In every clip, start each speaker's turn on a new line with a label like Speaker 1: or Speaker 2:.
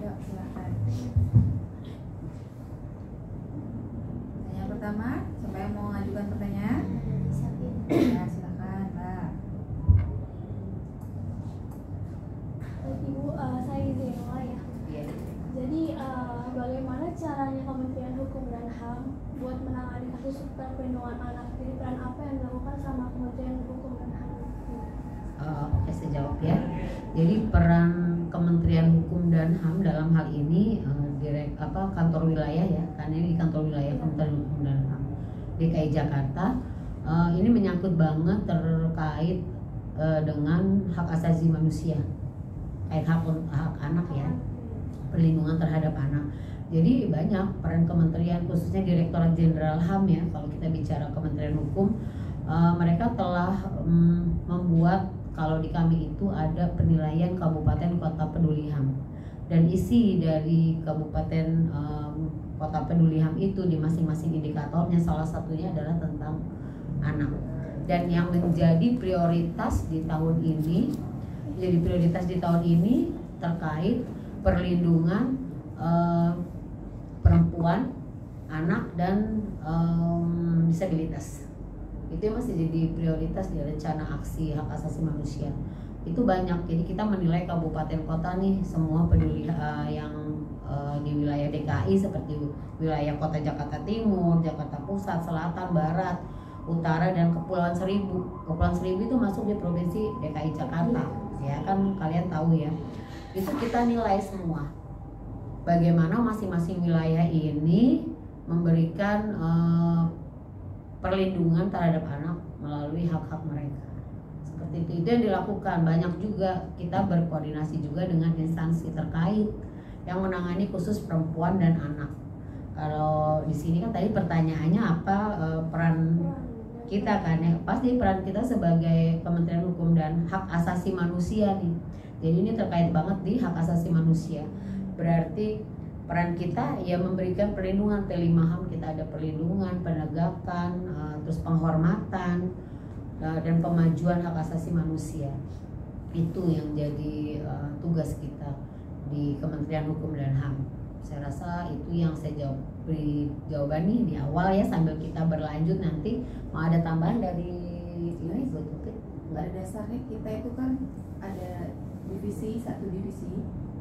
Speaker 1: Ayo silakan. Pertanyaan pertama, siapa yang mau mengajukan pertanyaan? Ya silakan Mbak.
Speaker 2: Ibu, saya Zenola ya.
Speaker 1: Iya.
Speaker 2: Jadi bagaimana caranya Kementerian Hukum dan HAM buat menangani kasus perlindungan anak? Jadi peran apa yang dilakukan sama Kementerian Hukum dan HAM?
Speaker 3: Oke, saya jawab ya. Jadi peran Kementerian Hukum dan HAM dalam hal ini kantor wilayah ya, karena ini kantor wilayah Kementerian Hukum dan HAM DKI Jakarta. Ini menyangkut banget terkait dengan hak asasi manusia, hak anak ya, perlindungan terhadap anak. Jadi banyak peran kementerian, khususnya Direktorat Jenderal HAM ya. Kalau kita bicara Kementerian Hukum, mereka telah membuat, kalau di kami itu ada penilaian kabupaten kota peduli HAM, dan isi dari kabupaten kota peduli HAM itu di masing-masing indikatornya salah satunya adalah tentang anak. Dan yang menjadi prioritas di tahun ini, terkait perlindungan perempuan, anak, dan disabilitas. Itu masih jadi prioritas di rencana aksi hak asasi manusia. Itu banyak, jadi kita menilai kabupaten kota nih, semua peduli yang di wilayah DKI seperti wilayah kota Jakarta Timur, Jakarta Pusat, Selatan, Barat, Utara, dan Kepulauan Seribu. Kepulauan Seribu itu masuk di provinsi DKI Jakarta, ya kan kalian tahu ya. Itu kita nilai semua, bagaimana masing-masing wilayah ini memberikan perlindungan terhadap anak melalui hak-hak mereka. Seperti itu yang dilakukan. Banyak juga kita berkoordinasi juga dengan instansi terkait yang menangani khusus perempuan dan anak. Kalau di sini kan tadi pertanyaannya apa peran kita kan ya, pasti peran kita sebagai Kementerian Hukum dan Hak Asasi Manusia nih. Jadi ini terkait banget di hak asasi manusia. Berarti peran kita ya memberikan perlindungan. T5 HAM kita ada perlindungan, penegakan, terus penghormatan, dan pemajuan hak asasi manusia. Itu yang jadi tugas kita di Kementerian Hukum dan HAM. Saya rasa itu yang saya beri jawaban nih di awal ya, sambil kita berlanjut nanti. Mau ada tambahan dari ini buat Tupit?
Speaker 1: Pada dasarnya kita itu kan ada satu divisi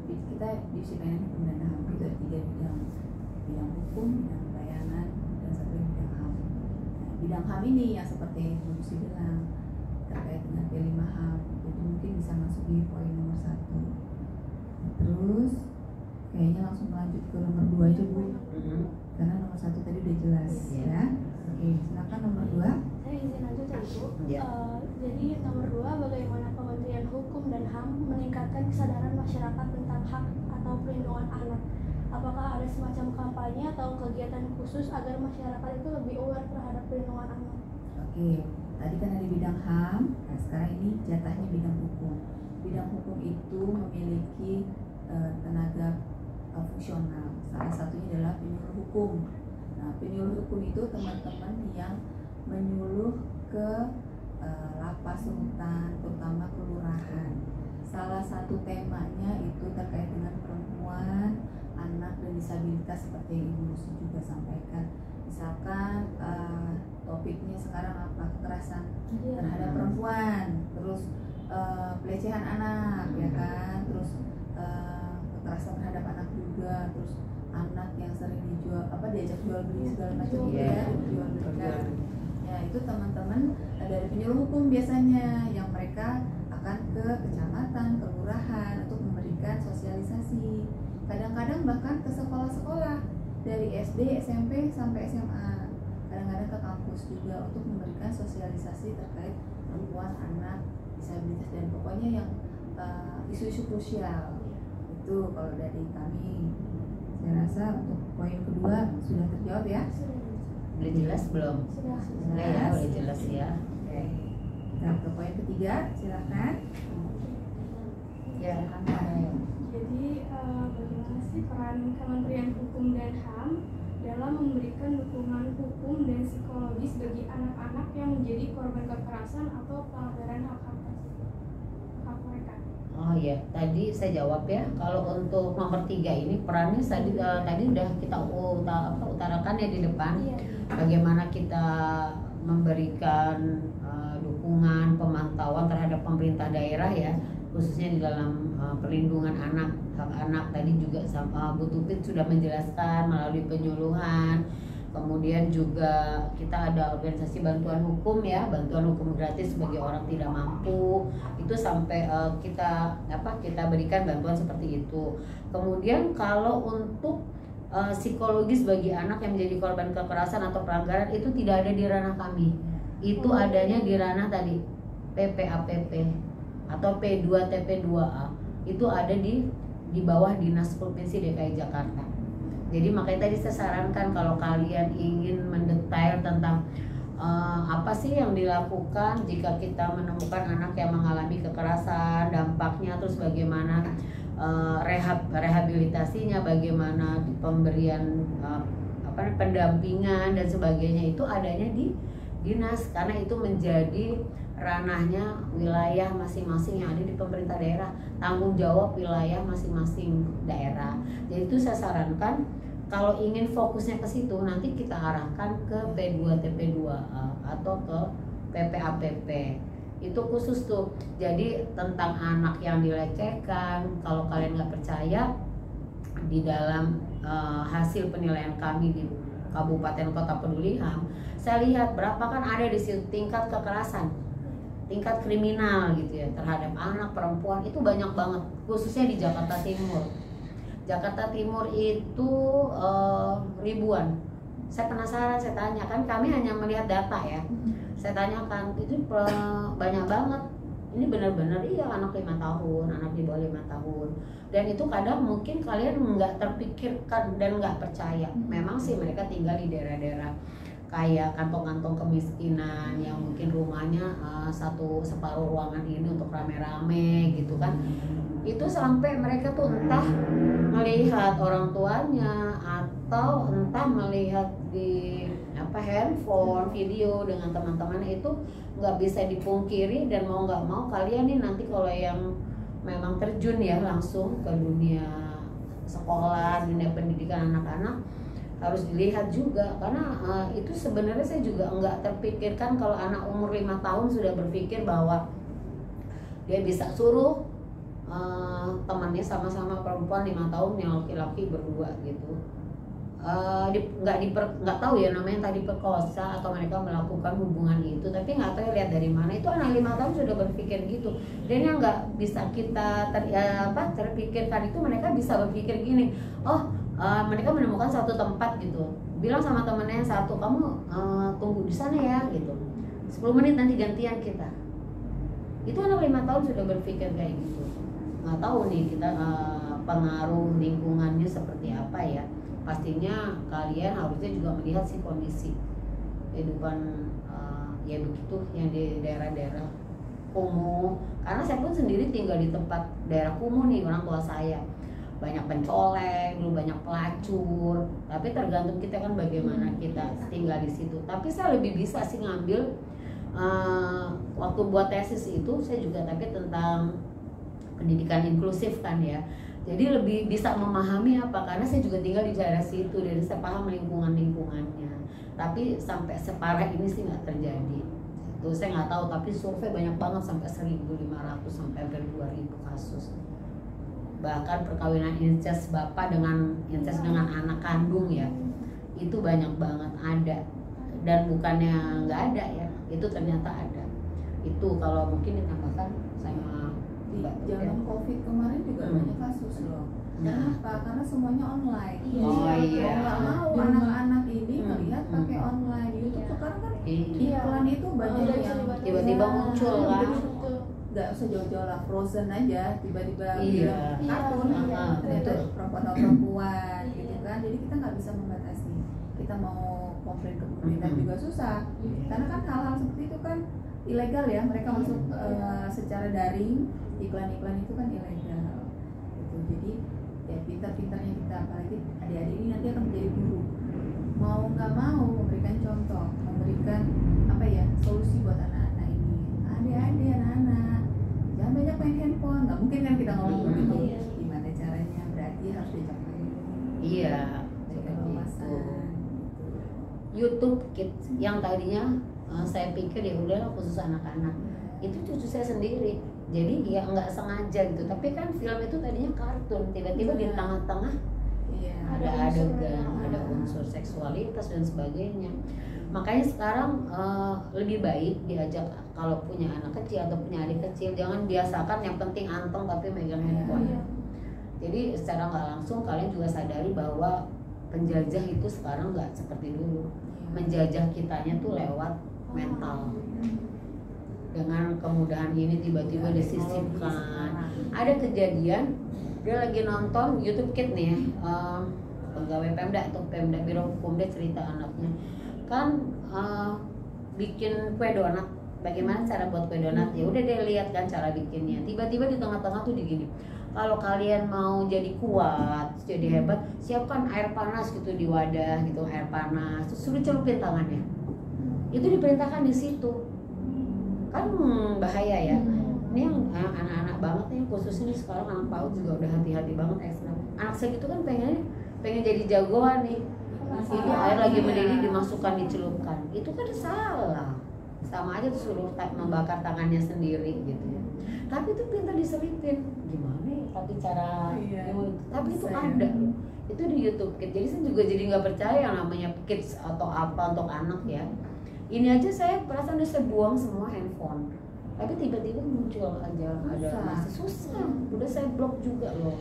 Speaker 1: kita divisi pelayanan hukum dan HAM, itu ada 3 bidang hukum, bidang pelayanan, dan satu bidang HAM. Nah, bidang HAM ini yang seperti Bu Susi bilang terkait dengan T5 HAM, itu mungkin bisa masuk di poin nomor 1. Terus kayaknya langsung lanjut ke nomor 2 aja Bu, karena nomor 1 tadi udah jelas ya. Oke, silakan nomor 2.
Speaker 2: Saya izin lanjut ya Bu.
Speaker 3: Ya.
Speaker 2: Jadi nomor 2, bagaimana Kementerian Hukum dan HAM meningkatkan kesadaran masyarakat tentang hak atau perlindungan anak? Apakah ada semacam kampanye atau kegiatan khusus agar masyarakat itu lebih aware terhadap perlindungan anak?
Speaker 1: Oke, tadi kan ada bidang HAM, nah sekarang ini jatahnya bidang hukum. Bidang hukum itu memiliki tenaga fungsional, salah satunya adalah penyuluh hukum. Nah, penyuluh hukum itu teman-teman yang menyuluh ke lapas rutan, terutama kelurahan. Salah satu temanya itu terkait dengan perempuan, anak, dan disabilitas seperti yang Ibu Lucy juga sampaikan. Misalkan topiknya sekarang apa? Kekerasan terhadap perempuan, terus pelecehan anak, ya kan, terus kekerasan terhadap anak juga, terus anak yang sering diajak jual beli segala macam ya, jual belikan. Ya, itu teman-teman dari penyuluh hukum biasanya yang mereka akan ke kecamatan, kelurahan untuk memberikan sosialisasi. Kadang-kadang bahkan ke sekolah-sekolah dari SD, SMP sampai SMA. Kadang-kadang ke kampus juga untuk memberikan sosialisasi terkait perempuan, anak, disabilitas, dan pokoknya yang isu-isu krusial. Itu kalau dari kami. Saya rasa untuk poin kedua sudah terjawab ya.
Speaker 3: Udah jelas belum?
Speaker 2: Sudah.
Speaker 3: Ya, udah jelas ya.
Speaker 1: Oke. Kita ke poin ketiga, silakan.
Speaker 3: Ya,
Speaker 2: Jadi bagaimana sih peran Kementerian Hukum dan HAM dalam memberikan dukungan hukum dan psikologis bagi anak-anak yang menjadi korban kekerasan atau pelanggaran hak mereka?
Speaker 3: Oh iya, tadi saya jawab ya. Kalau untuk nomor 3 ini perannya tadi udah kita utarakan ya di depan.
Speaker 2: Iya.
Speaker 3: Bagaimana kita memberikan dukungan, pemantauan terhadap pemerintah daerah ya, khususnya di dalam perlindungan anak, hak anak. Tadi juga Bu Tupit sudah menjelaskan melalui penyuluhan. Kemudian juga kita ada organisasi bantuan hukum ya, bantuan hukum gratis bagi orang tidak mampu. Itu sampai kita berikan bantuan seperti itu. Kemudian kalau untuk psikologis bagi anak yang menjadi korban kekerasan atau pelanggaran itu tidak ada di ranah kami. Itu adanya di ranah tadi PPAPP atau P2TP2A. Itu ada di bawah Dinas Provinsi DKI Jakarta. Jadi makanya tadi saya sarankan kalau kalian ingin mendetail tentang apa sih yang dilakukan jika kita menemukan anak yang mengalami kekerasan, dampaknya, terus bagaimana rehabilitasinya, bagaimana pemberian pendampingan dan sebagainya, itu adanya di dinas, karena itu menjadi ranahnya wilayah masing-masing yang ada di pemerintah daerah, tanggung jawab wilayah masing-masing daerah. Jadi itu saya sarankan kalau ingin fokusnya ke situ, nanti kita arahkan ke P2TP2A atau ke PPAPP. Itu khusus tuh. Jadi tentang anak yang dilecehkan, kalau kalian nggak percaya, di dalam hasil penilaian kami di Kabupaten Kota Peduli HAM, saya lihat berapa kan ada di situ tingkat kekerasan, tingkat kriminal gitu ya terhadap anak, perempuan, itu banyak banget, khususnya di Jakarta Timur. Jakarta Timur itu ribuan. Saya penasaran, saya tanya, kan kami hanya melihat data ya. Saya tanyakan, itu banyak banget. Ini benar-benar iya anak 5 tahun, anak di bawah 5 tahun. Dan itu kadang mungkin kalian nggak terpikirkan dan nggak percaya. Memang sih mereka tinggal di daerah-daerah kayak kantong-kantong kemiskinan yang mungkin rumahnya separuh ruangan ini untuk rame-rame gitu kan. Itu sampai mereka tuh entah melihat orang tuanya atau entah melihat di handphone video dengan teman-temannya, itu nggak bisa dipungkiri. Dan mau nggak mau kalian nih nanti kalau yang memang terjun ya langsung ke dunia sekolah, dunia pendidikan anak-anak, harus dilihat juga, karena itu sebenarnya saya juga nggak terpikirkan kalau anak umur 5 tahun sudah berpikir bahwa dia bisa suruh temannya sama-sama perempuan 5 tahun yang laki-laki berdua gitu, nggak tahu ya namanya tadi perkosa atau mereka melakukan hubungan itu, tapi nggak tahu lihat dari mana itu anak 5 tahun sudah berpikir gitu. Dan yang nggak bisa kita terpikirkan itu mereka bisa berpikir gini, mereka menemukan satu tempat gitu, bilang sama temennya yang satu, kamu tunggu di sana ya gitu, 10 menit nanti gantian kita. Itu anak 5 tahun sudah berpikir kayak gitu. Nggak tahu nih kita pengaruh lingkungannya seperti apa ya. Pastinya kalian harusnya juga melihat sih kondisi kehidupan ya begitu yang di daerah-daerah kumuh. Karena saya pun sendiri tinggal di tempat daerah kumuh nih, orang tua saya banyak pencoleng, dulu banyak pelacur. Tapi tergantung kita kan bagaimana kita tinggal di situ. Tapi saya lebih bisa sih ngambil waktu buat tesis itu saya juga tapi tentang pendidikan inklusif kan ya. Jadi lebih bisa memahami karena saya juga tinggal di daerah situ dan saya paham lingkungannya. Tapi sampai separah ini sih nggak terjadi. Itu saya nggak tahu, tapi survei banyak banget sampai 1.500 sampai 2.000 kasus. Bahkan perkawinan incest bapak dengan anak kandung ya, itu banyak banget ada. Dan bukannya nggak ada ya, itu ternyata ada. Itu kalau mungkin ditambahkan sama
Speaker 1: di zaman COVID kemarin juga banyak kasus loh. Kenapa? Karena semuanya online.
Speaker 3: Iya.
Speaker 1: Nggak mau anak-anak ini melihat pakai online. YouTube sekarang kan iklan itu banyak yang
Speaker 3: tiba-tiba muncul kan.
Speaker 1: Nggak usah jauh-jauh lah, Frozen aja tiba-tiba kartun ternyata perempuan gitu kan. Jadi kita nggak bisa membatasi. Kita mau komplain ke pemerintah juga susah. Karena kan hal-hal seperti itu kan ilegal ya, mereka masuk secara daring, iklan-iklan itu kan ilegal gitu. Jadi ya pintar-pintarnya kita, apalagi adik-adik ini nanti akan menjadi guru, mau nggak mau memberikan contoh, memberikan solusi buat anak-anak ini. Adik-adik, anak-anak jangan banyak main handphone, nggak nggak mungkin kan kita ngomong begitu.
Speaker 2: Iya.
Speaker 1: Gimana caranya? Berarti harus diajak main.
Speaker 3: Iya,
Speaker 1: Mereka
Speaker 3: seperti
Speaker 1: wawasan.
Speaker 3: itu.
Speaker 1: Gitu.
Speaker 3: YouTube Kids yang tadinya saya pikir ya udahlah khusus anak-anak, itu cucu saya sendiri. Jadi ya nggak sengaja gitu, tapi kan film itu tadinya kartun, tiba-tiba di tengah-tengah
Speaker 1: Iya.
Speaker 3: ada adegan, ada unsur seksualitas dan sebagainya. Makanya sekarang lebih baik diajak kalau punya anak kecil atau punya adik kecil, jangan biasakan yang penting anteng tapi megang handphone.
Speaker 2: Iya.
Speaker 3: Jadi secara nggak langsung kalian juga sadari bahwa penjajah itu sekarang nggak seperti dulu. Menjajah kitanya tuh lewat mental. Dengan kemudahan ini tiba-tiba disisipkan. Ada kejadian dia lagi nonton YouTube Kids nih ya, pegawai Pemda atau Pemda Biro Hukum, dia cerita anaknya kan bikin kue donat. Bagaimana cara buat kue donat? Ya udah dia lihat kan cara bikinnya. Tiba-tiba di tengah-tengah tuh digini. Kalau kalian mau jadi kuat, jadi hebat, siapkan air panas gitu di wadah gitu, air panas. Terus suruh celupin tangannya. Itu diperintahkan di situ. Kan bahaya ya. Ini yang anak-anak banget nih, khususnya nih sekarang anak PAUD juga udah hati-hati banget ekstra. Anak saya gitu kan pengen jadi jagoan nih. Ini air lagi mendidih dimasukkan, dicelupkan. Itu kan salah. Sama aja tuh suruh membakar tangannya sendiri gitu ya. Tapi itu pintar diselipin. Gimana ya? Tapi cara tapi itu ada. Itu di YouTube Kids. Jadi saya juga jadi nggak percaya yang namanya kids atau apa untuk anak ya. Ini aja saya perasaan udah saya buang semua handphone. Tapi tiba-tiba muncul aja ada masih susah. Udah saya blok juga loh.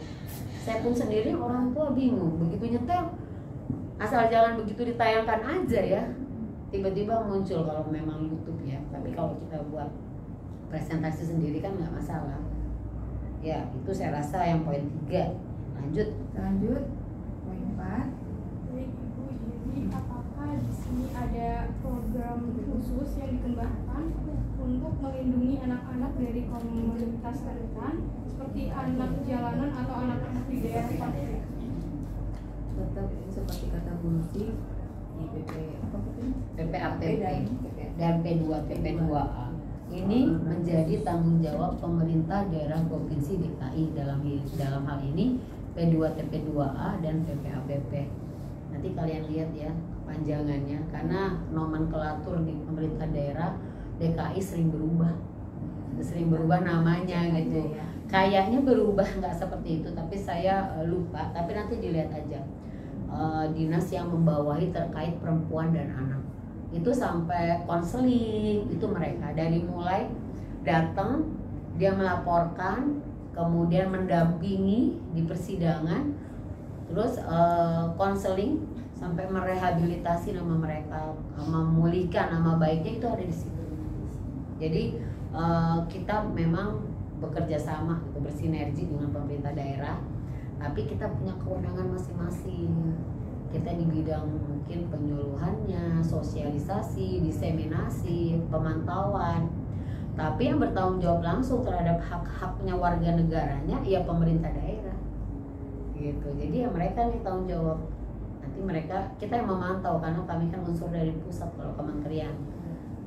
Speaker 3: Saya pun sendiri orang tua bingung. Begitu nyetel asal jangan begitu ditayangkan aja ya. Tiba-tiba muncul kalau memang YouTube ya. Tapi kalau kita buat presentasi sendiri kan nggak masalah. Ya itu saya rasa yang poin 3. Lanjut
Speaker 1: Poin 4.
Speaker 4: Baik Ibu, jadi apakah di sini ada program khusus yang dikembangkan untuk melindungi anak-anak dari komunitas rentan seperti anak jalanan atau anak-anak di daerah konflik?
Speaker 1: Tetap seperti kata Bu Lucy di
Speaker 3: PPAPP dan P2TP2A ini menjadi tanggung jawab pemerintah daerah provinsi DKI dalam hal ini P2TP2A dan PPAPP. Nanti kalian lihat ya panjangannya, karena nomenklatur di pemerintah daerah DKI sering berubah namanya gitu. Kayaknya berubah nggak seperti itu, tapi saya lupa. Tapi nanti dilihat aja. Dinas yang membawahi terkait perempuan dan anak itu sampai konseling itu mereka, dari mulai datang dia melaporkan, kemudian mendampingi di persidangan, terus konseling sampai merehabilitasi nama mereka, memulihkan nama baiknya, itu ada di situ. Jadi kita memang bekerja sama, bersinergi dengan pemerintah daerah, tapi kita punya kewenangan masing-masing. Kita di bidang mungkin penyuluhannya, sosialisasi, diseminasi, pemantauan. Tapi yang bertanggung jawab langsung terhadap hak-haknya warga negaranya ya pemerintah daerah. Gitu. Jadi ya mereka nih tanggung jawab. Nanti kita yang memantau, karena kami kan unsur dari pusat kalau kementerian.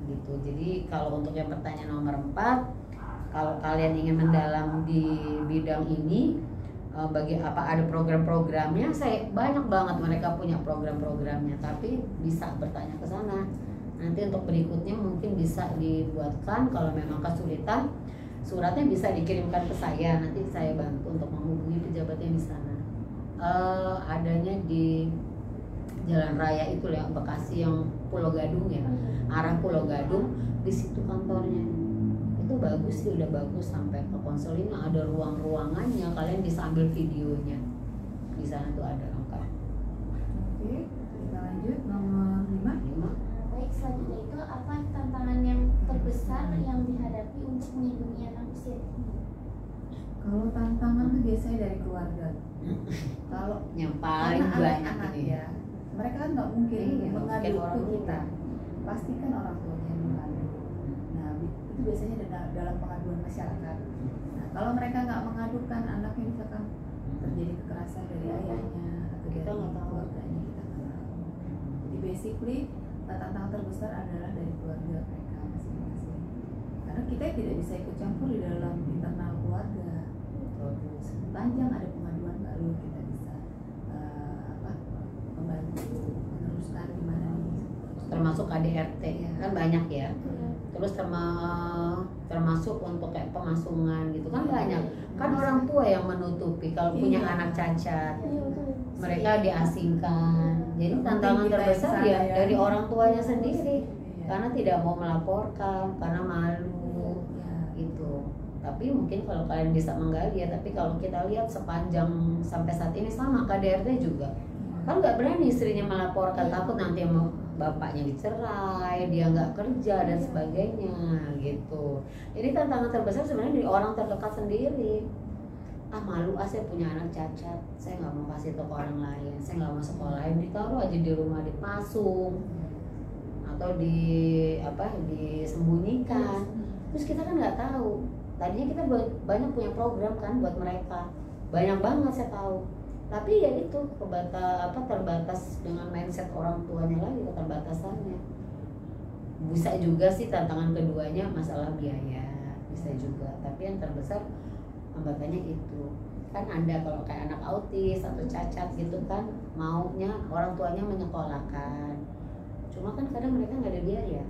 Speaker 3: Gitu. Jadi kalau untuk yang pertanyaan nomor 4, kalau kalian ingin mendalam di bidang ini, ada program-programnya, saya banyak banget mereka punya program-programnya, tapi bisa bertanya ke sana. Nanti untuk berikutnya mungkin bisa dibuatkan, kalau memang kesulitan suratnya bisa dikirimkan ke saya, nanti saya bantu untuk menghubungi pejabatnya di sana. Adanya di Jalan Raya itu ya, Bekasi yang Pulau Gadung ya, arah Pulau Gadung, di situ kantornya. Itu bagus sih, udah bagus, sampai ke konselingnya ada ruang-ruangannya, kalian bisa ambil videonya di sana tuh ada lengkap.
Speaker 1: Oke, kita lanjut nomor 5.
Speaker 2: Baik, selanjutnya itu apa tantangan yang terbesar yang dihadapi untuk melindungi anak usia dini?
Speaker 1: Kalau tantangan tuh biasanya dari keluarga. Kalau
Speaker 3: Yang paling banyak
Speaker 1: anak
Speaker 3: ini
Speaker 1: ya, mereka kan nggak mungkin
Speaker 3: Iya,
Speaker 1: mengadu
Speaker 3: mungkin orang
Speaker 1: ke
Speaker 3: tua.
Speaker 1: kita, pasti kan orang tuanya yang mengadu. Nah itu biasanya dalam pengaduan masyarakat. Nah kalau mereka nggak mengadukan anaknya, misalkan terjadi kekerasan dari ayahnya atau
Speaker 3: Kita
Speaker 1: dari
Speaker 3: nggak tahu.
Speaker 1: keluarganya, kita nggak tahu. Jadi basically tantangan terbesar adalah dari keluarga mereka masing-masing. Karena kita tidak bisa ikut campur di dalam internal keluarga. sepanjang ada pengaduan baru kita bisa membantu meneruskan gimana nih.
Speaker 3: Termasuk KDRT kan banyak ya. Terus termasuk untuk kayak pemasungan gitu kan banyak. Kan orang tua yang menutupi kalau punya anak cacat. Mereka diasingkan. Jadi tantangan terbesar ya dari orang tuanya sendiri. Karena tidak mau melaporkan, karena malu gitu. Tapi mungkin kalau kalian bisa menggali ya, tapi kalau kita lihat sepanjang sampai saat ini sama KDRT juga kan nggak berani istrinya melaporkan, takut nanti mau bapaknya dicerai, dia nggak kerja dan sebagainya gitu. Jadi tantangan terbesar sebenarnya dari orang terdekat sendiri. Malu saya punya anak cacat, saya nggak mau kasih ke orang lain, saya nggak mau sekolahin, ditaruh aja di rumah, dipasung atau disembunyikan. Terus kita kan nggak tahu. Tadinya kita banyak punya program kan buat mereka, banyak banget saya tahu. Tapi ya itu terbatas dengan mindset orang tuanya lagi, keterbatasannya. Bisa juga sih tantangan keduanya masalah biaya, bisa juga. Tapi yang terbesar hambatannya itu kan Anda kalau kayak anak autis atau cacat gitu kan maunya orang tuanya menyekolahkan. Cuma kan kadang mereka nggak ada biaya.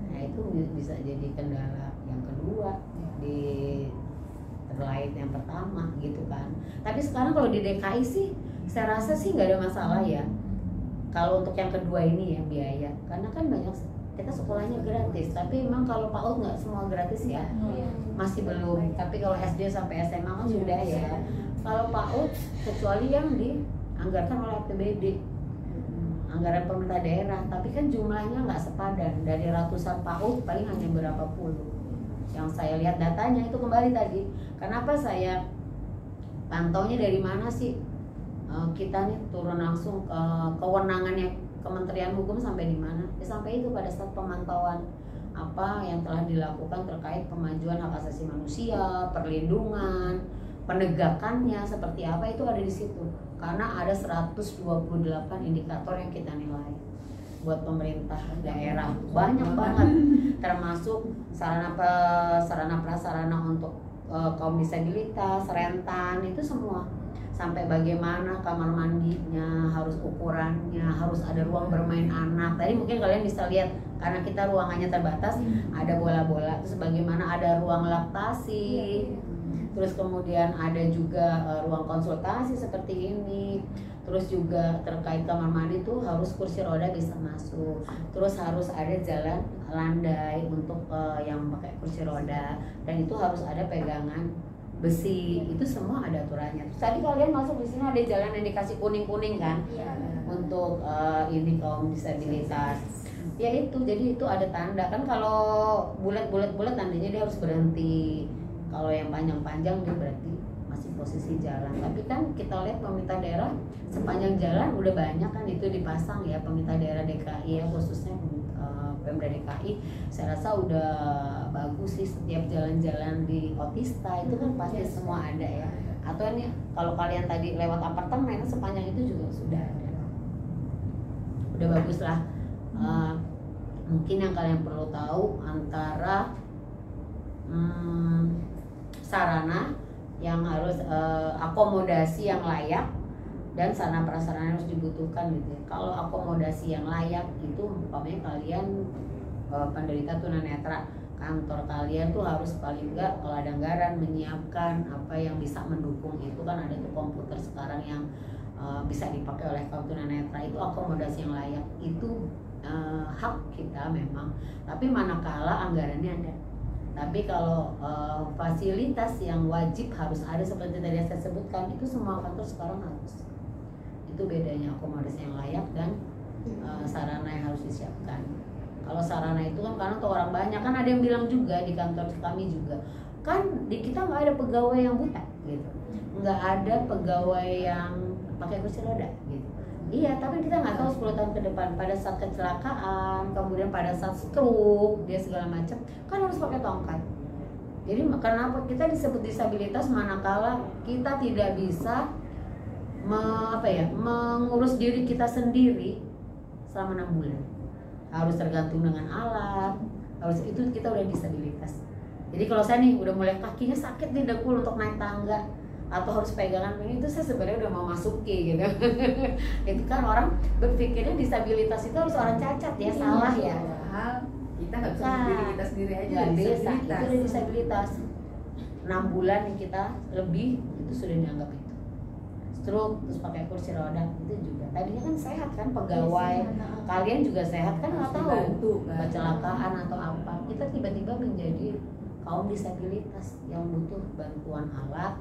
Speaker 3: Nah itu bisa jadi kendala yang kedua di terkait yang pertama gitu kan. Tapi sekarang kalau di DKI sih saya rasa sih nggak ada masalah ya. Kalau untuk yang kedua ini ya biaya, karena kan banyak kita sekolahnya gratis. Tapi memang kalau PAUD nggak semua gratis ya, masih belum. Tapi kalau SD sampai SMA kan sudah ya. Kalau PAUD kecuali yang dianggarkan oleh APBD, anggaran pemerintah daerah, tapi kan jumlahnya nggak sepadan. Dari ratusan PAUD paling hanya berapa puluh. Yang saya lihat datanya itu kembali tadi. Kenapa saya pantaunya dari mana sih? Kita nih turun langsung ke kewenangannya Kementerian Hukum sampai di mana? Ya sampai itu pada saat pemantauan apa yang telah dilakukan terkait pemajuan hak asasi manusia, perlindungan, penegakannya seperti apa itu ada di situ. Karena ada 128 indikator yang kita nilai buat pemerintah daerah, banyak banget, termasuk sarana prasarana untuk kaum disabilitas, rentan, itu semua. Sampai bagaimana kamar mandinya, harus ukurannya, harus ada ruang bermain anak. Tadi mungkin kalian bisa lihat karena kita ruangannya terbatas, ada bola-bola. Terus bagaimana ada ruang laktasi. Terus kemudian ada juga ruang konsultasi seperti ini. Terus juga terkait kamar mandi tuh harus kursi roda bisa masuk. Terus harus ada jalan landai untuk yang pakai kursi roda, dan itu harus ada pegangan besi. Itu semua ada aturannya. Terus tadi kalian masuk di sini ada jalan yang dikasih kuning-kuning kan, untuk ini kaum disabilitas. Ya itu, jadi itu ada tanda kan, kalau bulat tandanya dia harus berhenti. Kalau yang panjang-panjang dia berarti masih posisi jalan. Tapi kan kita lihat pemerintah daerah sepanjang jalan udah banyak kan itu dipasang ya, pemerintah daerah DKI ya, khususnya Pemda DKI. Saya rasa udah bagus sih, setiap jalan-jalan di Otista itu kan pasti semua ada ya. Atau ini kalau kalian tadi lewat apartemen sepanjang itu juga sudah ada. Udah bagus lah. Mungkin yang kalian perlu tahu antara sarana yang harus akomodasi yang layak dan sarana prasarana yang harus dibutuhkan gitu ya. Kalau akomodasi yang layak itu umpamanya kalian penderita tunanetra, kantor kalian tuh harus paling enggak kalau ada anggaran menyiapkan apa yang bisa mendukung itu kan, ada tuh komputer sekarang yang bisa dipakai oleh kaum tunanetra. Itu akomodasi yang layak, itu hak kita memang, tapi manakala anggarannya ada. Tapi kalau fasilitas yang wajib harus ada seperti tadi yang saya sebutkan, itu semua kantor sekarang harus. Itu bedanya akomodasi yang layak dan sarana yang harus disiapkan. Kalau sarana itu kan karena untuk orang banyak, kan ada yang bilang juga di kantor kami juga, kan di kita nggak ada pegawai yang buta gitu, nggak ada pegawai yang pakai kursi roda gitu. Iya, tapi kita nggak tahu 10 tahun ke depan pada saat kecelakaan, kemudian pada saat stroke, dia segala macam, kan harus pakai tongkat. Jadi kenapa kita disebut disabilitas manakala kita tidak bisa mengurus diri kita sendiri selama 6 bulan. Harus tergantung dengan alat, harus itu kita udah disabilitas. Jadi kalau saya nih udah mulai kakinya sakit nih dengkul untuk naik tangga, atau harus pegangan ini, itu saya sebenarnya udah mau masuki gitu. Itu kan orang berpikirnya disabilitas itu harus orang cacat ya, salah ya.
Speaker 1: Padahal kita nggak bisa
Speaker 3: Nah,
Speaker 1: diri kita sendiri aja
Speaker 3: nggak
Speaker 1: udah
Speaker 3: bisa, itu
Speaker 1: disabilitas.
Speaker 3: udah disabilitas. 6 bulan nih kita lebih itu sudah dianggap itu stroke, terus pakai kursi roda itu juga. Tadinya kan sehat kan, pegawai, kalian juga sehat kan, nggak
Speaker 1: Harus
Speaker 3: tahu
Speaker 1: dibantu, kan.
Speaker 3: kecelakaan atau apa, kita tiba-tiba menjadi kaum disabilitas yang butuh bantuan alat,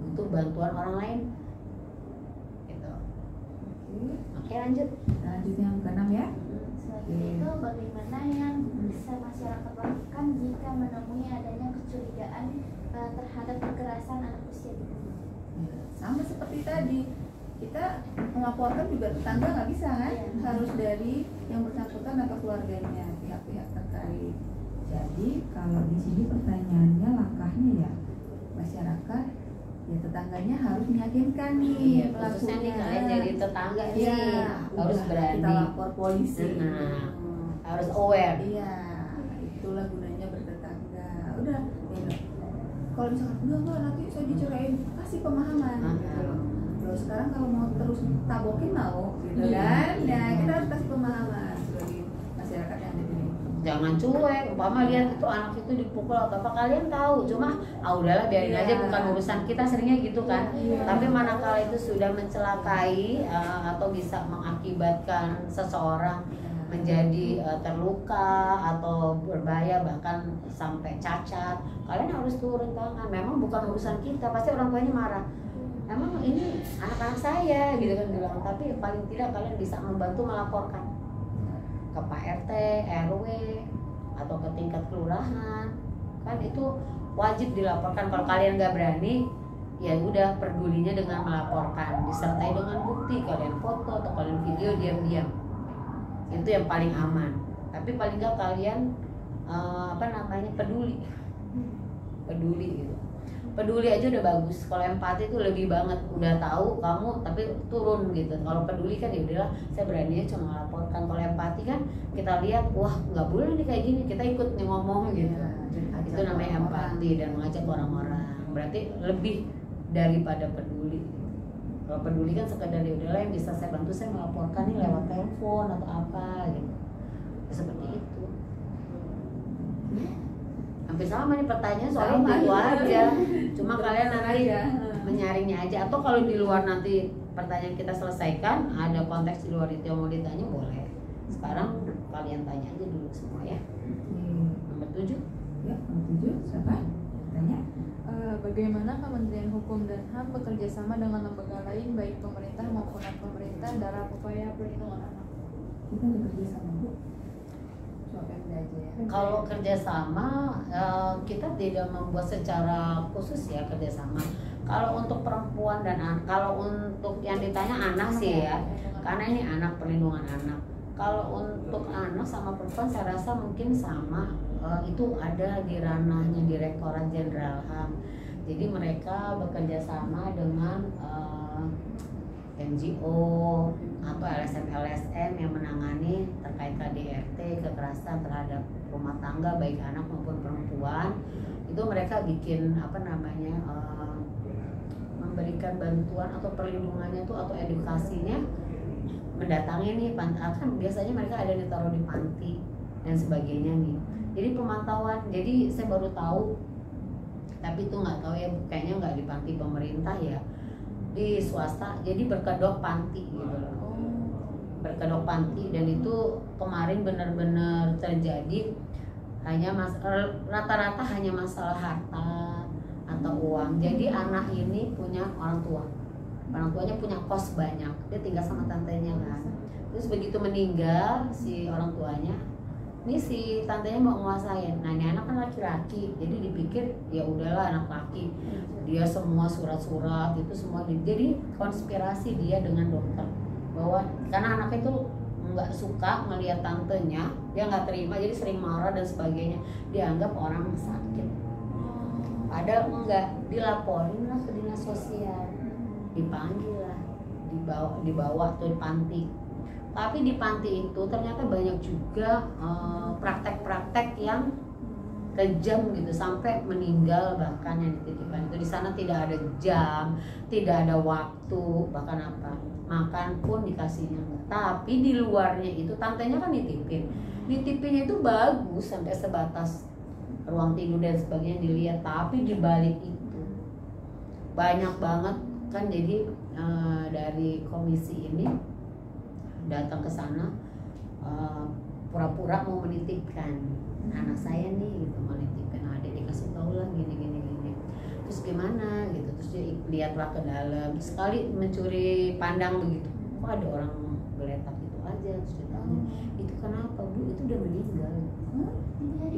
Speaker 3: butuh bantuan orang lain gitu. Oke, lanjut.
Speaker 1: Lanjut yang ke-6 ya.
Speaker 2: Selanjutnya itu bagaimana yang bisa masyarakat lakukan jika menemui adanya kecurigaan terhadap kekerasan anak usia dini.
Speaker 1: Ya, sama seperti tadi, kita melaporkan juga tetangga nggak bisa kan,
Speaker 2: Iya.
Speaker 1: harus dari yang bersangkutan atau keluarganya, pihak-pihak terkait. Jadi kalau di sini pertanyaannya, langkahnya ya masyarakat, ya tetangganya harus meyakinkan nih
Speaker 3: Iya, khususnya nih
Speaker 1: pelakunya.
Speaker 3: kalian jadi tetangga nih,
Speaker 1: Iya,
Speaker 3: harus
Speaker 1: udah,
Speaker 3: berani,
Speaker 1: kita lapor polisi.
Speaker 3: Nah, harus aware.
Speaker 1: Iya, itulah gunanya bertetangga. Udah, ya. Kalau misalkan enggak nanti saya dicerain, kasih pemahaman. Gitu loh. Loh, sekarang kalau mau terus tabokin mau, gitu kan? Nah, kita harus kasih pemahaman sebagai masyarakat yang ada di sini.
Speaker 3: Jangan cuek, umpama lihat itu anak itu dipukul atau apa, kalian tahu, cuma udahlah biarin
Speaker 1: Iya.
Speaker 3: aja, bukan urusan kita, seringnya gitu kan.
Speaker 1: Iya.
Speaker 3: Tapi manakala itu sudah mencelakai atau bisa mengakibatkan seseorang menjadi terluka atau berbahaya, bahkan sampai cacat, kalian harus turun tangan. Memang bukan urusan kita, pasti orang tuanya marah, emang ini anak-anak saya gitu kan bilang, tapi paling tidak kalian bisa membantu melaporkan ke Pak RT, RW, atau ke tingkat kelurahan. Kan itu wajib dilaporkan. Kalau kalian nggak berani, ya udah, pedulinya dengan melaporkan, disertai dengan bukti, kalian foto atau kalian video diam-diam. Itu yang paling aman. Tapi paling nggak kalian peduli gitu. Peduli aja udah bagus. Kalau empati itu lebih banget, udah tahu kamu tapi turun gitu. Kalau peduli kan ya udahlah, saya berani cuma melaporkan. Kalau empati kan kita lihat, wah nggak boleh nih kayak gini, kita ikut nih ngomong gitu. Itu namanya empati dan mengajak orang-orang. Berarti lebih daripada peduli. Kalau peduli kan sekedar ya udahlah, yang bisa saya bantu saya melaporkan nih lewat telepon atau apa gitu. Ya, seperti itu. Hampir sama nih pertanyaan, soalnya
Speaker 1: Sama
Speaker 3: itu
Speaker 1: aja.
Speaker 3: aja. Cuma kalian nanti
Speaker 1: aja.
Speaker 3: menyaringnya aja, atau kalau di luar nanti pertanyaan kita selesaikan, ada konteks di luar itu yang mau ditanya, boleh. Sekarang kalian tanya aja dulu semua ya. Nomor 7.
Speaker 1: Ya, nomor 7 siapa? Tanya.
Speaker 5: Bagaimana Kementerian Hukum dan HAM bekerja sama dengan lembaga lain baik pemerintah maupun non-pemerintah dalam upaya perlindungan anak?
Speaker 1: Kita bekerja sama Bu. Coba Pemda aja ya.
Speaker 3: Kalau kerjasama, kita tidak membuat secara khusus ya kerjasama. Kalau untuk perempuan dan anak, kalau untuk yang ditanya anak sih ya, karena ini anak, perlindungan anak. Kalau untuk anak sama perempuan saya rasa mungkin sama, itu ada di ranahnya Direktorat Jenderal HAM. Jadi mereka bekerja sama dengan NGO atau LSM-LSM yang menangani terkait KDRT, kekerasan terhadap rumah tangga baik anak maupun perempuan. Itu mereka bikin memberikan bantuan atau perlindungannya tuh atau edukasinya, mendatangi nih kan biasanya mereka ada ditaruh di panti dan sebagainya nih. Jadi pemantauan, jadi saya baru tahu, tapi itu nggak tahu ya, kayaknya nggak di panti pemerintah ya, di swasta. Jadi berkedok panti gitu loh, berkedok panti, dan itu kemarin benar-benar terjadi hanya rata-rata hanya masalah harta atau uang. Jadi anak ini punya orang tuanya punya kos banyak, dia tinggal sama tantenya kan. Terus begitu meninggal si orang tuanya, ini si tantenya mau nguasain. Nah ini anak kan laki-laki, jadi dipikir ya udahlah anak laki, dia semua surat-surat itu semua jadi konspirasi dia dengan dokter, bahwa karena anak itu nggak suka melihat tantenya, dia nggak terima, jadi sering marah dan sebagainya, dianggap orang sakit. Padahal enggak, dilaporin lah ke dinas sosial, dipanggil lah, dibawa tuh di panti. Tapi di panti itu ternyata banyak juga praktek-praktek yang kejam gitu sampai meninggal bahkan yang dititipkan itu. Di sana tidak ada jam, tidak ada waktu, bahkan apa makan pun dikasihnya enggak. Tapi di luarnya itu tantenya kan nitipinnya itu bagus sampai sebatas ruang tidur dan sebagainya dilihat, tapi di balik itu banyak banget kan. Jadi dari komisi ini datang ke sana pura-pura mau menitipkan anak saya nih gitu, mau nitipin adik, dikasih tahu lah gini terus gimana gitu, terus dia lihatlah ke dalam, sekali mencuri pandang begitu, kok ada orang geletak gitu aja, terus dia tanya itu kenapa Bu, itu udah meninggal.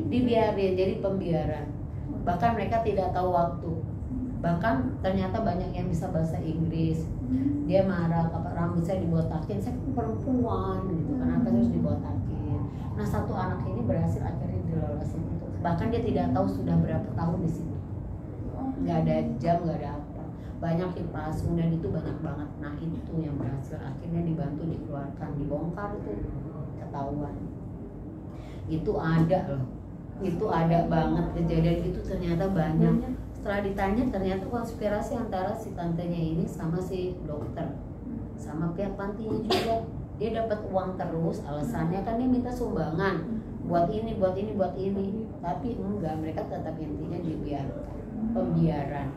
Speaker 3: Dibiarin, jadi pembiaran, bahkan mereka tidak tahu waktu, bahkan ternyata banyak yang bisa bahasa Inggris. Dia marah, rambut saya dibotakin, saya kan perempuan gitu, kenapa saya harus dibotakin. Nah satu anak ini berhasil akhirnya dilolosin itu, bahkan dia tidak tahu sudah berapa tahun di situ, nggak ada jam, nggak ada apa, banyak dipasung dan itu banyak banget. Nah itu yang berhasil akhirnya dibantu dikeluarkan, dibongkar itu ketahuan. Itu ada loh, itu ada banget kejadian itu, ternyata banyak. Setelah ditanya ternyata konspirasi antara si tantenya ini sama si dokter sama pihak pantinya juga. Dia dapat uang terus, alasannya kan dia minta sumbangan buat ini, tapi enggak, mereka tetap intinya dibiarkan, pembiaran.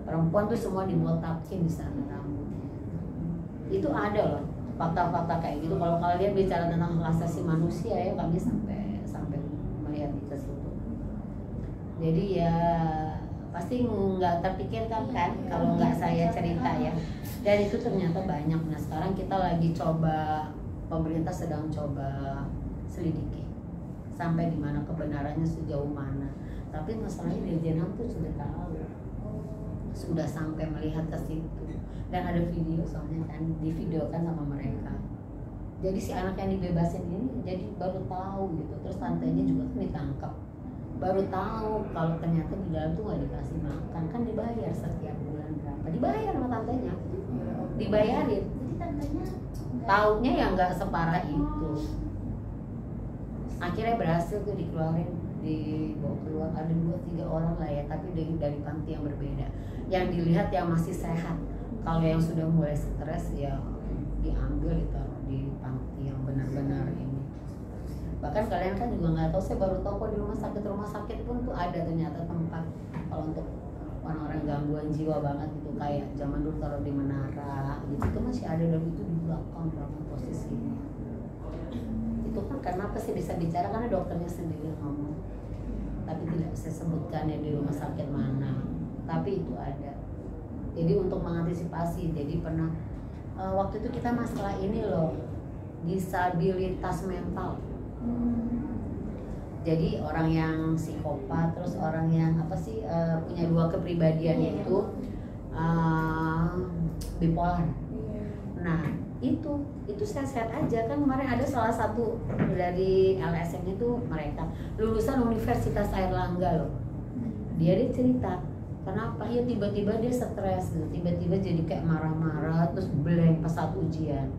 Speaker 3: Perempuan tuh semua dibotakin di sana rambutnya. Itu ada loh fakta-fakta kayak gitu. Kalau kalian bicara tentang hak asasi manusia ya, kami sampai melihat itu situ. Jadi ya pasti nggak terpikirkan kan kalau nggak saya cerita ya. Dan itu ternyata banyak. Nah sekarang kita lagi coba, pemerintah sedang coba selidiki sampai di mana kebenarannya, sejauh mana. Tapi masalahnya Dirjen HAM tuh sudah tahu, sudah sampai melihat ke situ, dan ada video soalnya kan, divideokan sama mereka. Jadi si anak yang dibebasin ini jadi baru tahu gitu, terus tantenya juga kan ditangkap, baru tahu kalau ternyata di dalam tuh nggak dikasih makan, kan dibayar setiap bulan berapa, dibayar sama tantenya, dibayarin. Jadi tantenya taunya yang nggak separah itu. Akhirnya berhasil tuh dikeluarin, dibawa keluar, ada 2-3 orang lah ya, tapi dari panti yang berbeda. Yang dilihat yang masih sehat, kalau yang sudah mulai stres ya diambil ditaruh di panti yang benar-benar ini. Bahkan kalian kan juga nggak tahu, saya baru tahu kok di rumah sakit pun tuh ada ternyata tempat kalau untuk orang-orang gangguan jiwa banget gitu, kayak zaman dulu taruh di menara gitu, itu masih ada, dan itu di belakang posisinya. Itu kan kenapa sih bisa bicara, karena dokternya sendiri ngomong, tapi tidak bisa sebutkan ya di rumah sakit mana, tapi itu ada. Jadi untuk mengantisipasi, jadi pernah waktu itu kita masalah ini loh, disabilitas mental. Jadi orang yang psikopat, terus orang yang punya 2 kepribadian, yaitu bipolar. Nah itu sehat-sehat aja kan. Kemarin ada salah satu dari LSM itu, mereka lulusan Universitas Airlangga loh. Dia cerita kenapa ya tiba-tiba dia stres gitu, tiba-tiba jadi kayak marah-marah, terus blank pas saat ujian,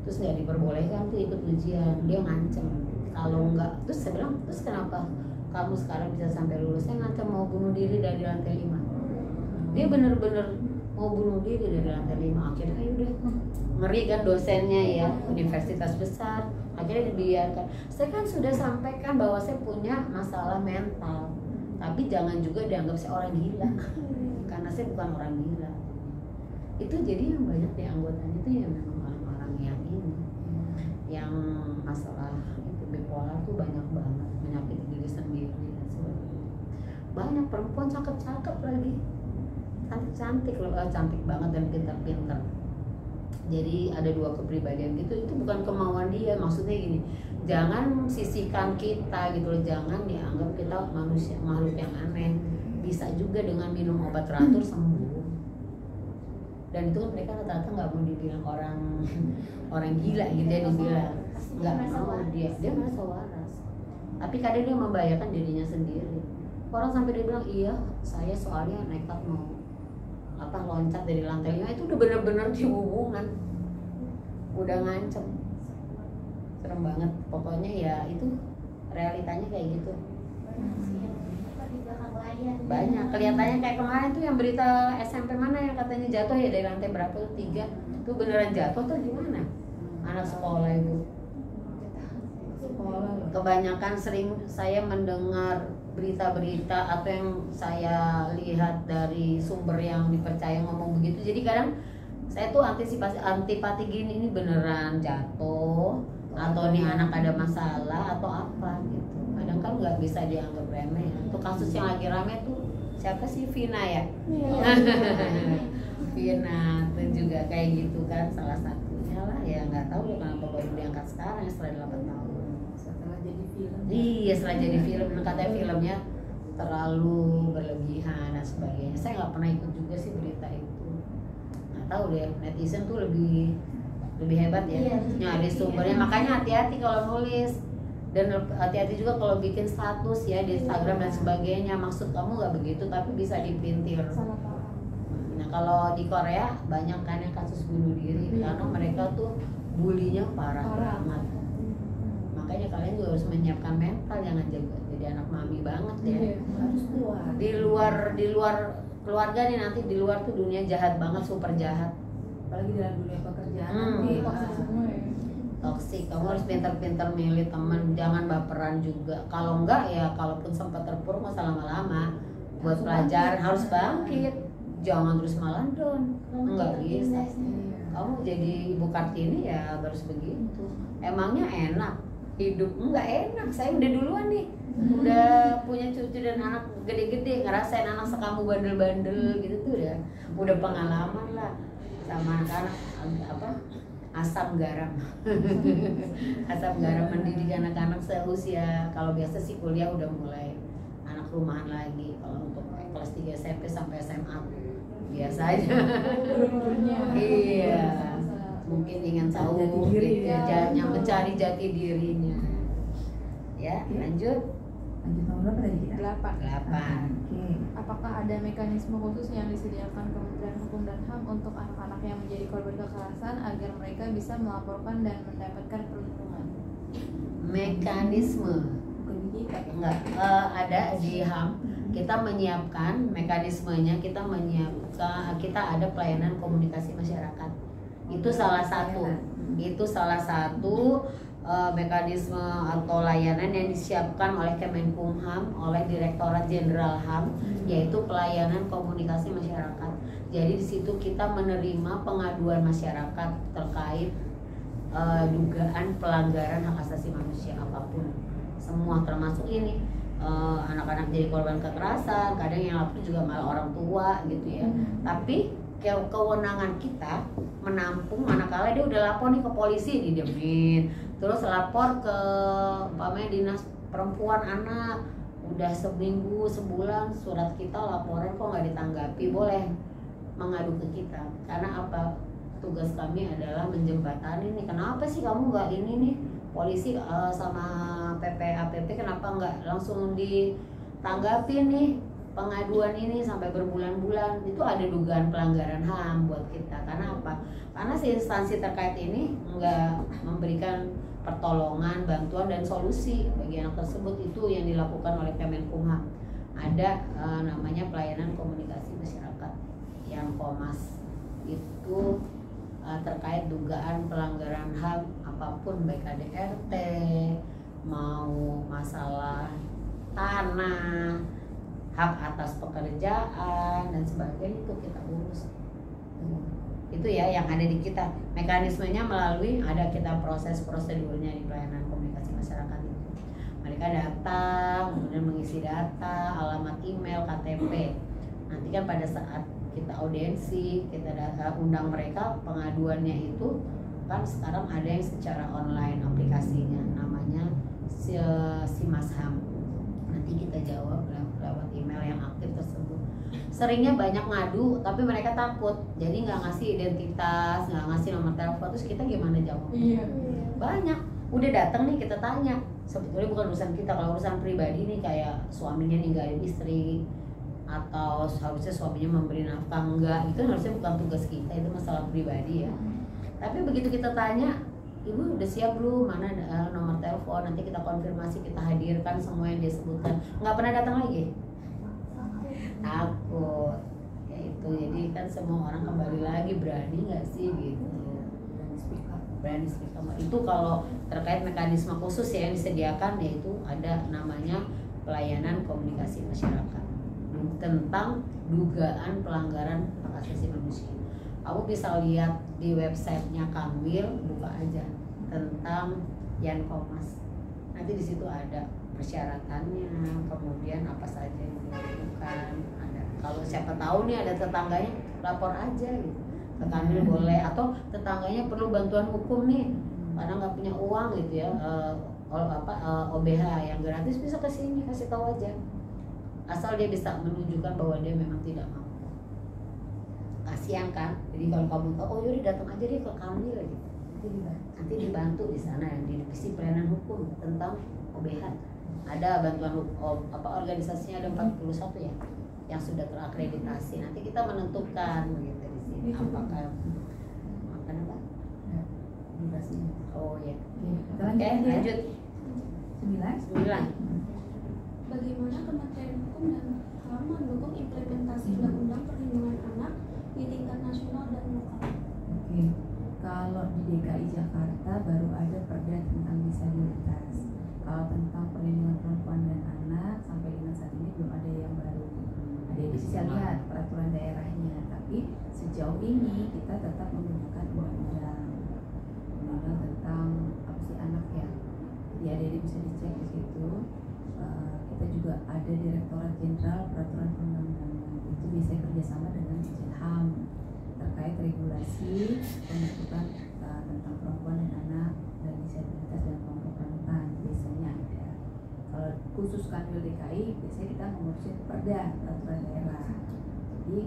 Speaker 3: terus nggak diperbolehkan tuh ikut ujian. Dia ngancem kalau nggak, terus saya bilang, terus kenapa kamu sekarang bisa sampai lulus? Saya ngancam mau bunuh diri dari lantai 5. Dia bener-bener mau bunuh diri dari lantai 5. Akhirnya udah ngeri kan dosennya ya, universitas besar, akhirnya dibiarkan. Saya kan sudah sampaikan bahwa saya punya masalah mental, tapi jangan juga dianggap saya orang gila, karena saya bukan orang gila. Itu jadi yang banyak di anggotanya itu ya memang orang-orang yang ini, yang masalah itu bipolar tuh banyak banget, menyakiti diri sendiri dan sebagainya. Banyak perempuan cakep-cakep lagi, cantik loh, cantik banget dan pintar-pintar. Jadi ada 2 kepribadian gitu, itu bukan kemauan dia. Maksudnya gini, jangan sisihkan kita gitu loh, jangan dianggap kita manusia, makhluk yang aneh. Bisa juga dengan minum obat teratur sembuh. Dan itu kan mereka rata-rata nggak mau dibilang orang gila gitu, dia dibilang nggak mau, dia merasa waras. Tapi kadang dia membahayakan dirinya sendiri. Orang sampai dia bilang, iya saya soalnya nekat mau loncat dari lantai 5, itu udah bener-bener di hubungan, udah ngancem, serem banget. Pokoknya ya itu realitanya kayak gitu.
Speaker 2: di belakang layar.
Speaker 3: Banyak, kelihatannya kayak kemarin tuh yang berita SMP mana yang katanya jatuh ya dari lantai berapa tuh 3 tuh beneran jatuh tuh gimana? Anak sekolah itu.
Speaker 1: Sekolah loh.
Speaker 3: Kebanyakan sering saya mendengar berita-berita atau yang saya lihat dari sumber yang dipercaya ngomong begitu. Jadi kadang saya tuh antipati gini, ini beneran jatuh atau nih anak ada masalah atau apa gitu. Kadang kan nggak bisa dianggap remeh. Untuk kasus yang lagi rame tuh siapa sih, Vina ya? Vina tuh juga kayak gitu kan, salah satunya lah ya. Nggak tahu ya kenapa baru diangkat sekarang setelah 8 tahun.
Speaker 1: Setelah jadi film.
Speaker 3: Iya, setelah jadi film, katanya filmnya terlalu berlebihan dan sebagainya. Saya nggak pernah ikut juga sih berita itu. Nggak tahu deh, netizen tuh lebih hebat ya,
Speaker 2: Iya,
Speaker 3: nyari sumbernya. Makanya hati-hati kalau nulis, dan hati-hati juga kalau bikin status ya di Instagram dan sebagainya. Maksud kamu nggak begitu, tapi bisa dipintir.
Speaker 5: Salah paham.
Speaker 3: Nah kalau di Korea banyak kan yang kasus bunuh diri karena mereka tuh bulinya parah banget. Makanya kalian juga harus menyiapkan mental, jangan jadi anak mami banget ya.
Speaker 1: Harus keluar.
Speaker 3: Di luar keluarga nih, nanti di luar tuh dunia jahat banget, super jahat,
Speaker 1: Apalagi dalam dunia pekerjaan
Speaker 3: Hmm.
Speaker 1: nanti.
Speaker 5: Toxic semua ya.
Speaker 3: toksik. Kamu harus pintar-pintar milih teman, jangan baperan juga. Kalau enggak ya, kalaupun sempat terpuruk masa lama-lama buat pelajaran harus bangkit. Jangan terus malah down, enggak bisa. Kamu jadi Ibu Kartini ya harus begitu. Emangnya enak hidup? Enggak enak. Saya udah duluan nih, udah punya cucu dan anak gede-gede, ngerasain anak sekamu bandel-bandel gitu tuh udah pengalaman lah sama anak-anak apa, asam garam. Asam garam mendidik anak-anak seusia. Kalau biasa sih kuliah udah mulai anak rumahan lagi. Kalau untuk kelas 3 SMP sampai SMA biasa aja. Iya, mungkin ingin tahu
Speaker 1: Jati diri
Speaker 3: gitu,
Speaker 1: ya.
Speaker 3: yang mencari jati dirinya. Ya, lanjut.
Speaker 1: Lanjut nomor berapa tadi kita?
Speaker 3: 8.
Speaker 1: Oke.
Speaker 5: Apakah ada mekanisme khusus yang disediakan Kementerian Hukum dan HAM untuk anak-anak yang menjadi korban kekerasan agar mereka bisa melaporkan dan mendapatkan perlindungan?
Speaker 3: Mekanisme
Speaker 1: Bukan di kita.
Speaker 3: enggak ada di HAM. Kita menyiapkan mekanismenya, kita ada pelayanan komunikasi masyarakat. Itu salah satu. Itu salah satu mekanisme atau layanan yang disiapkan oleh Kemenkumham, oleh Direktorat Jenderal HAM, yaitu pelayanan komunikasi masyarakat. Jadi di situ kita menerima pengaduan masyarakat terkait dugaan pelanggaran hak asasi manusia apapun, semua termasuk ini anak-anak jadi korban kekerasan. Kadang yang lapor juga malah orang tua gitu ya. Tapi kewenangan kita menampung, manakala dia udah lapor nih ke polisi didemin, terus lapor ke umpamanya dinas perempuan anak, udah seminggu sebulan surat kita laporan kok nggak ditanggapi, boleh mengadu ke kita. Karena apa, tugas kami adalah menjembatani nih, kenapa sih kamu nggak ini nih, polisi sama PPAPP kenapa nggak langsung ditanggapi nih pengaduan ini sampai berbulan-bulan. Itu ada dugaan pelanggaran HAM buat kita. Karena apa? Karena si instansi terkait ini nggak memberikan pertolongan, bantuan dan solusi bagi anak tersebut. Itu yang dilakukan oleh Kemenkumham. Ada namanya pelayanan komunikasi masyarakat yang Komas. Itu terkait dugaan pelanggaran HAM apapun, baik KDRT, mau masalah tanah, hak atas pekerjaan dan sebagainya, itu kita urus. Itu ya yang ada di kita. Mekanismenya melalui ada kita proses prosedurnya di pelayanan komunikasi masyarakat itu. Mereka datang, kemudian mengisi data, alamat email, KTP. Nanti kan pada saat kita audiensi, kita undang mereka, pengaduannya itu kan sekarang ada yang secara online aplikasinya, namanya Simas HAM. Nanti kita jawab lewat email yang aktif tersebut. Seringnya banyak ngadu, tapi mereka takut, jadi nggak ngasih identitas, nggak ngasih nomor telepon. Terus kita gimana jawab?
Speaker 5: Iya.
Speaker 3: Banyak udah datang nih, kita tanya, sebetulnya bukan urusan kita. Kalau urusan pribadi nih, kayak suaminya ninggalin istri atau harusnya suaminya memberi nafkah, enggak, itu harusnya bukan tugas kita, itu masalah pribadi ya. Tapi begitu kita tanya, Ibu udah siap belum, mana nomor telepon, nanti kita konfirmasi, kita hadirkan semua yang dia sebutkan. Nggak pernah datang lagi, takut ya itu. Jadi kan semua orang kembali lagi, berani nggak sih gitu, berani speak up. Itu kalau terkait mekanisme khusus ya yang disediakan, yaitu ada namanya pelayanan komunikasi masyarakat tentang dugaan pelanggaran hak asasi manusia. Kamu bisa lihat di websitenya Kanwil, buka aja tentang Yankomas. Nanti di situ ada persyaratannya, kemudian apa saja yang dilakukan. Ada. Kalau siapa tahu nih ada tetangganya, lapor aja gitu. Ke Kanwil boleh, atau tetangganya perlu bantuan hukum nih, karena nggak punya uang gitu ya. OBH yang gratis bisa ke sini, kasih tahu aja. Asal dia bisa menunjukkan bahwa dia memang tidak mampu. Kasihan kan, jadi kalau kamu tahu, oh yaudah datang aja deh ke Kanwil gitu, nanti dibantu di sana yang di divisi pelayanan hukum tentang OBH. Ada bantuan organisasinya ada 41 ya yang sudah terakreditasi. Nanti kita menentukan gitu di sini apakah apa
Speaker 1: durasinya.
Speaker 3: Oh ya.
Speaker 1: Oke,
Speaker 3: Lanjut.
Speaker 1: 9.
Speaker 2: Bagaimana Kementerian Hukum dan HAM mendukung implementasi Undang-Undang Perlindungan Anak di tingkat nasional dan lokal?
Speaker 1: Oke, kalau di DKI Jakarta baru ada perda tentang disabilitas. Kalau tentang perlindungan perempuan dan anak sampai dengan saat ini belum ada yang baru. Ada bisa lihat peraturan daerahnya, tapi sejauh ini kita tetap menggunakan undang-undang tentang apa sih anak ya. Jadi adik-adik bisa dicek di situ. Kita juga ada Direktorat Jenderal Peraturan Perundang-undangan, itu biasanya kerjasama dengan Dirjen HAM terkait regulasi pembentukan tentang perempuan dan anak dan disabilitas dan kelompok rentan biasanya ada. Kalau khusus Kanwil DKI biasanya kita mengurusin perda peraturan daerah. Jadi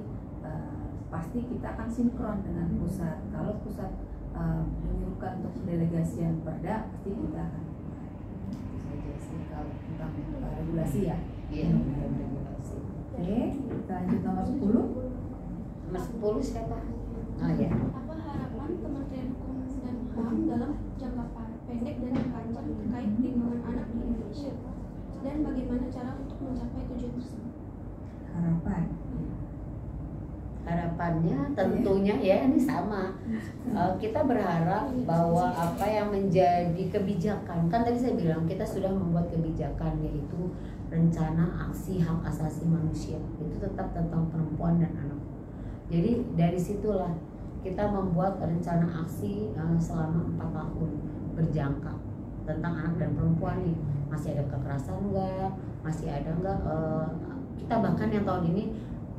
Speaker 1: pasti kita akan sinkron dengan pusat. Kalau pusat menyuruhkan untuk pendelegasian perda, pasti kita akan tentang regulasi ya.
Speaker 3: Iya, regulasi.
Speaker 1: Oke, kita lanjut nomor 10.
Speaker 3: Nomor 10 siapa? Oh ya.
Speaker 2: Apa harapan Kementerian Hukum dan HAM dalam jangka pendek dan panjang terkait perlindungan anak di Indonesia? Dan bagaimana cara untuk mencapai tujuan tersebut?
Speaker 3: Harapannya tentunya ya ini sama. Kita berharap bahwa apa yang menjadi kebijakan, kan tadi saya bilang kita sudah membuat kebijakan yaitu rencana aksi hak asasi manusia, itu tetap tentang perempuan dan anak. Jadi dari situlah kita membuat rencana aksi selama 4 tahun berjangka tentang anak dan perempuan nih. Masih ada kekerasan enggak? Masih ada enggak? Kita bahkan yang tahun ini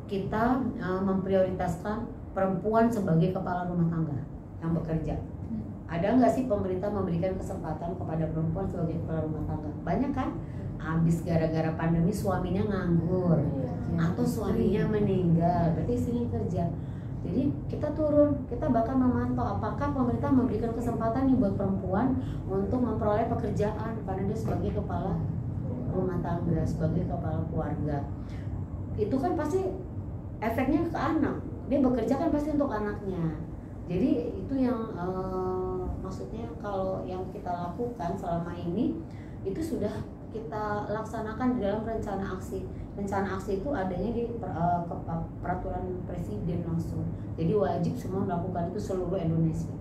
Speaker 3: kita memprioritaskan perempuan sebagai kepala rumah tangga yang bekerja. Ada nggak sih pemerintah memberikan kesempatan kepada perempuan sebagai kepala rumah tangga? Banyak kan? Habis gara-gara pandemi suaminya nganggur atau suaminya meninggal, berarti istrinya kerja. Jadi kita turun, kita bahkan memantau apakah pemerintah memberikan kesempatan nih buat perempuan untuk memperoleh pekerjaan karena dia sebagai kepala rumah tangga, sebagai kepala keluarga. Itu kan pasti efeknya ke anak, dia bekerja kan pasti untuk anaknya. Jadi itu yang maksudnya kalau yang kita lakukan selama ini itu sudah kita laksanakan di dalam rencana aksi. Rencana aksi itu adanya di peraturan presiden langsung. Jadi wajib semua melakukan itu seluruh Indonesia.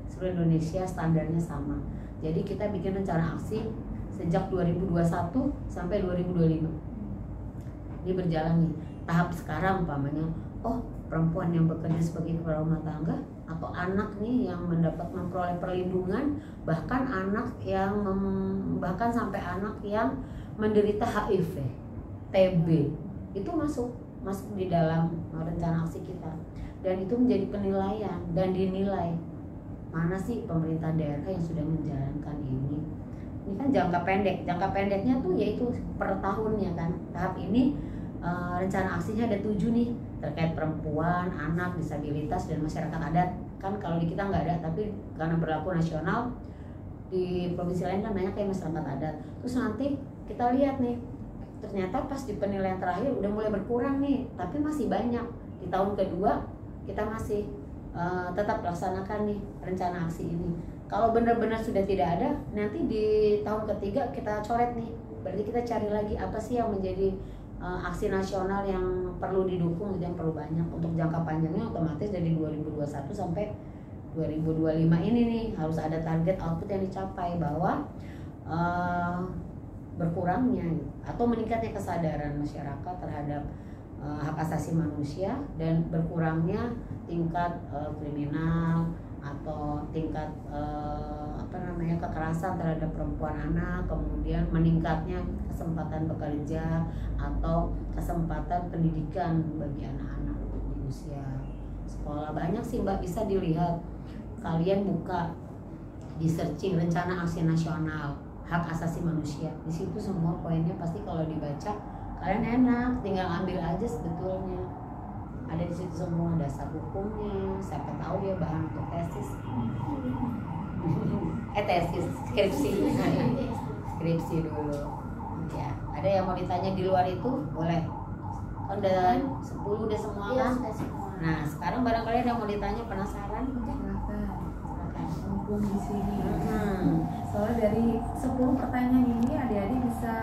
Speaker 3: Seluruh Indonesia standarnya sama. Jadi kita bikin rencana aksi sejak 2021 sampai 2025. Ini berjalan nih. Tahap sekarang umpamanya, oh perempuan yang bekerja sebagai kepala rumah tangga atau anak nih yang memperoleh perlindungan, bahkan anak yang bahkan sampai anak yang menderita HIV, TB itu masuk di dalam rencana aksi kita, dan itu menjadi penilaian dan dinilai mana sih pemerintah daerah yang sudah menjalankan ini. Ini kan jangka pendeknya tuh yaitu per tahunnya kan. Tahap ini rencana aksinya ada 7 nih terkait perempuan, anak, disabilitas dan masyarakat adat. Kan kalau di kita nggak ada, tapi karena berlaku nasional di provinsi lain kan banyak kayak masyarakat adat. Terus nanti kita lihat nih, ternyata pas di penilaian terakhir udah mulai berkurang nih, tapi masih banyak. Di tahun kedua kita masih tetap laksanakan nih rencana aksi ini. Kalau benar-benar sudah tidak ada, nanti di tahun ketiga kita coret nih. Berarti kita cari lagi apa sih yang menjadi aksi nasional yang perlu didukung, yang perlu banyak. Untuk jangka panjangnya otomatis dari 2021 sampai 2025 ini nih harus ada target output yang dicapai, bahwa berkurangnya atau meningkatnya kesadaran masyarakat terhadap hak asasi manusia dan berkurangnya tingkat kriminal atau tingkat kekerasan terhadap perempuan anak, kemudian meningkatnya kesempatan bekerja atau kesempatan pendidikan bagi anak-anak di usia sekolah. Banyak sih Mbak, bisa dilihat, kalian buka di searching rencana aksi nasional hak asasi manusia, di situ semua poinnya pasti kalau dibaca kalian enak, tinggal ambil aja sebetulnya. Ada di situ semua dasar hukumnya, siapa tahu ya bahan untuk tesis. Tesis, skripsi dulu. Ya, ada yang mau ditanya di luar itu boleh. Kan udah 10 udah semua kan? Nah, sekarang barangkali ada yang mau ditanya, penasaran?
Speaker 1: Silakan. Mumpung di sini. Soalnya dari 10 pertanyaan ini adik-adik bisa